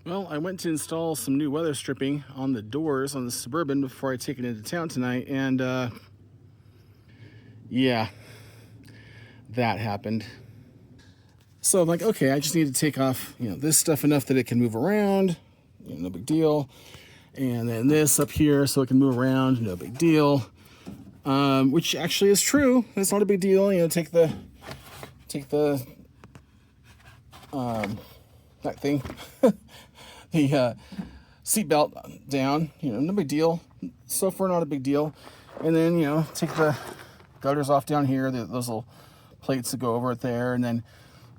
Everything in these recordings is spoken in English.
Well, I went to install some new weather stripping on the doors on the Suburban before I take it into town tonight, and yeah, that happened. So I'm like, okay, I just need to take off, this stuff enough that it can move around, no big deal. And then this up here so it can move around, no big deal. Which actually is true. It's not a big deal. Take the that thing, the seatbelt down. No big deal. So far, not a big deal. And then take the gutters off down here. Those little plates that go over it there, and then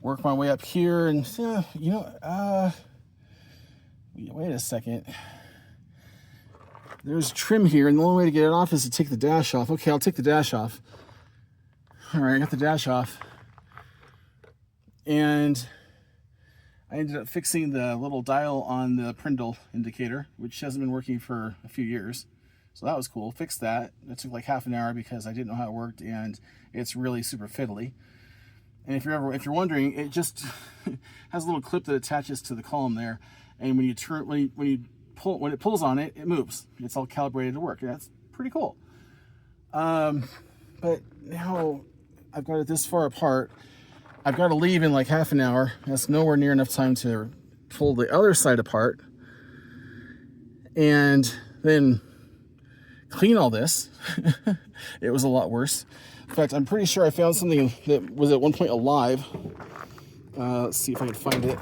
work my way up here. And wait a second. There's trim here, and the only way to get it off is to take the dash off. Okay, I'll take the dash off. All right, I got the dash off. And I ended up fixing the little dial on the Prindle indicator, which hasn't been working for a few years. So that was cool. Fixed that. It took like half an hour because I didn't know how it worked, and it's really super fiddly. And if you're wondering, it just has a little clip that attaches to the column there, and when it pulls on it, it moves. It's all calibrated to work. That's pretty cool. But now I've got it this far apart. I've got to leave in like half an hour. That's nowhere near enough time to pull the other side apart and then clean all this. It was a lot worse. In fact, I'm pretty sure I found something that was at one point alive. Let's see if I can find it.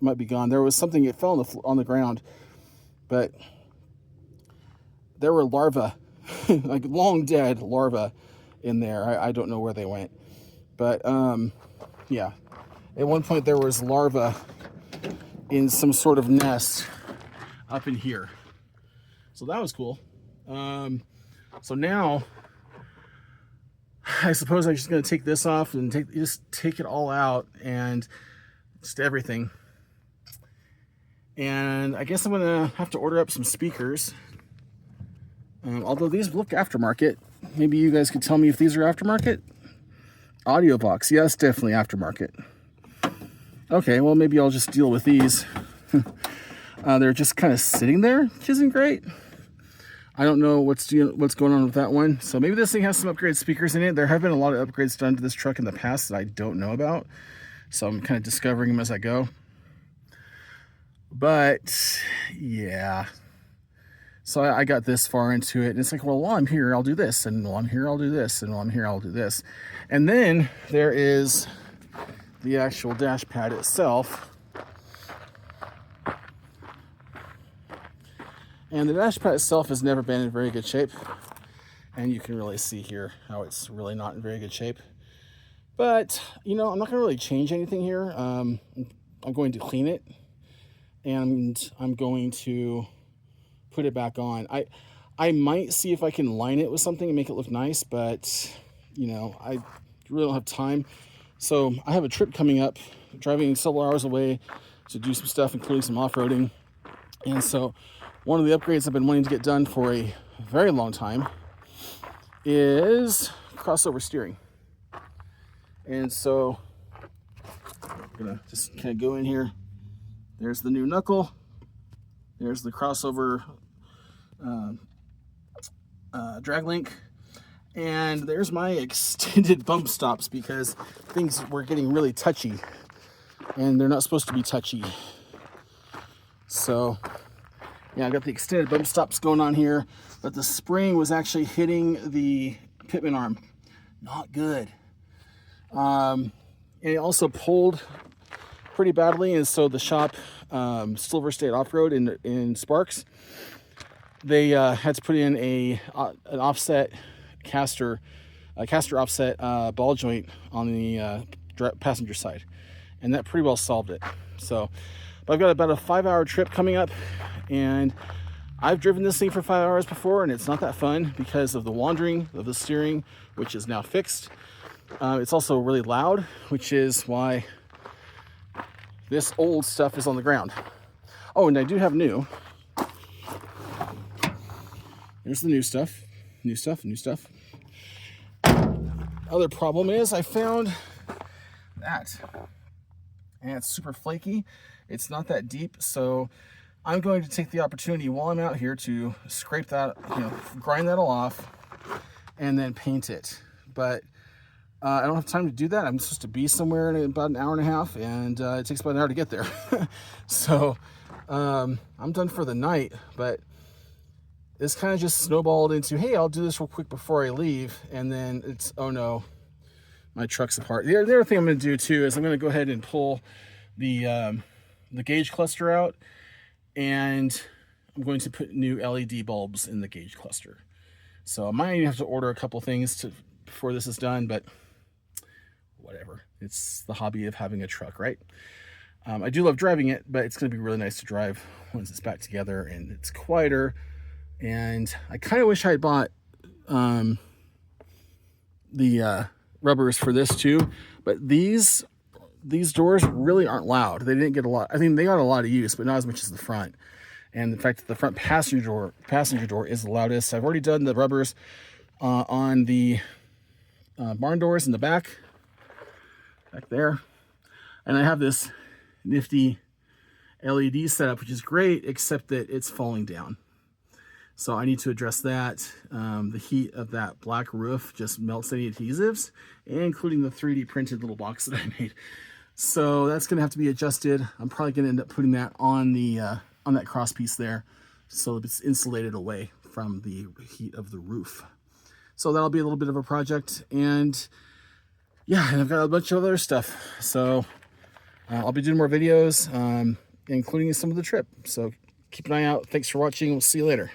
Might be gone. There was something, it fell on the ground, but there were larvae, like long dead larvae in there. I don't know where they went, but yeah, at one point there was larvae in some sort of nest up in here, so that was cool. So now I suppose I'm just going to take this off and take it all out, and just everything. And I guess I'm gonna have to order up some speakers. Although these look aftermarket, maybe you guys could tell me if these are aftermarket. Audio box, yes, definitely aftermarket. Okay, well maybe I'll just deal with these. They're just kind of sitting there, which isn't great. I don't know what's going on with that one. So maybe this thing has some upgraded speakers in it. There have been a lot of upgrades done to this truck in the past that I don't know about. So I'm kind of discovering them as I go. But yeah, so I got this far into it, and it's like, well, while I'm here, I'll do this, and while I'm here, I'll do this, and while I'm here, I'll do this. And then there is the actual dash pad itself. And the dash pad itself has never been in very good shape. And you can really see here how it's really not in very good shape. But, I'm not going to really change anything here. I'm going to clean it. And I'm going to put it back on. I might see if I can line it with something and make it look nice, but I really don't have time. So I have a trip coming up, driving several hours away to do some stuff, including some off-roading. And so one of the upgrades I've been wanting to get done for a very long time is crossover steering. And so I'm gonna just kind of go in here. There's the new knuckle. There's the crossover drag link. And there's my extended bump stops, because things were getting really touchy. And they're not supposed to be touchy. So, yeah, I got the extended bump stops going on here. But the spring was actually hitting the pitman arm. Not good. And it also pulled pretty badly, and so the shop, Silver State Off-Road in Sparks, they had to put in an offset caster offset ball joint on the passenger side, and that pretty well solved it. So, but I've got about a 5-hour trip coming up, and I've driven this thing for 5 hours before, and it's not that fun because of the wandering of the steering, which is now fixed. It's also really loud, which is why this old stuff is on the ground. Oh, and I do have new. There's the new stuff. Other problem is I found that. And it's super flaky. It's not that deep, so I'm going to take the opportunity while I'm out here to scrape that, grind that all off and then paint it. But I don't have time to do that. I'm supposed to be somewhere in about an hour and a half, and it takes about an hour to get there. So I'm done for the night, but this kind of just snowballed into, hey, I'll do this real quick before I leave. And then it's, oh no, my truck's apart. The other thing I'm going to do too is I'm going to go ahead and pull the gauge cluster out, and I'm going to put new LED bulbs in the gauge cluster. So I might even have to order a couple things before this is done, but whatever. It's the hobby of having a truck, right? I do love driving it, but it's going to be really nice to drive once it's back together and it's quieter. And I kind of wish I had bought the rubbers for this too, but these doors really aren't loud. They didn't get a lot. I mean, they got a lot of use, but not as much as the front. And the fact that the front passenger door is the loudest. I've already done the rubbers on the barn doors in the back there. And I have this nifty LED setup, which is great, except that it's falling down. So I need to address that. The heat of that black roof just melts any adhesives, including the 3D printed little box that I made. So that's gonna have to be adjusted. I'm probably gonna end up putting that on that cross piece there, so it's insulated away from the heat of the roof. So that'll be a little bit of a project. And yeah, and I've got a bunch of other stuff. So I'll be doing more videos, including some of the trip. So keep an eye out. Thanks for watching. We'll see you later.